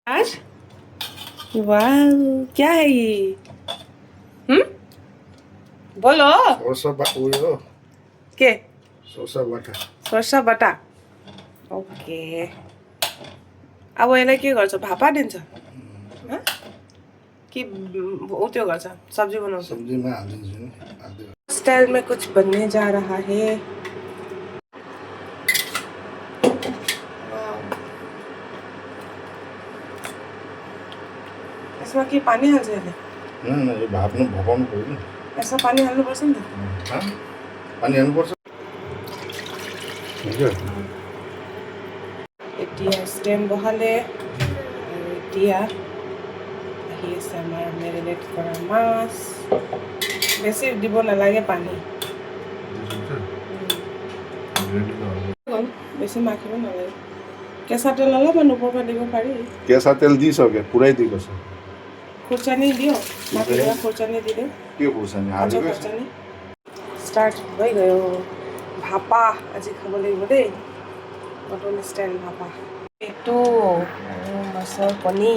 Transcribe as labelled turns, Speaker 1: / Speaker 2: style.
Speaker 1: आज वाह क्या है ये बोलो के सर्सा बटा ओके अब यसलाई के गर्छ भापा दिन्छ कि ऊ त्यो गर्छ सब्जी बनाउँछ
Speaker 2: सब्जीमा हालिदिन्छु नि
Speaker 1: स्टाइल में कुछ बनने जा रहा है यसमा के पानी हाल्छ यसले
Speaker 2: न यो भाप्नु भपाउनु पर्दैन
Speaker 1: यसमा पानी हाल्नुपर्छ नि त
Speaker 2: पानी हाल्नुपर्छ
Speaker 1: এতিয়া ষ্টেম বহালে আৰু এতিয়া আহি আছে আমাৰ মেৰিনেট কৰা মাছ বেছি দিব নালাগে পানী বেছি মাখিব নালাগে কেঁচা তেল অলপমান ওপৰৰ পৰা দিব পাৰি
Speaker 2: কেঁচা তেল দিছ के पुरै दिएको छ
Speaker 1: खुर्सानी दियो माथिबाट खुर्सानी दियो
Speaker 2: के खुर्सानी
Speaker 1: हाल्यो खुर्सानी स्टार्ट भइगयो भापा আজি খাব লাগিব দেই मटन स्टाइल भापा এইটো মাছৰ কণী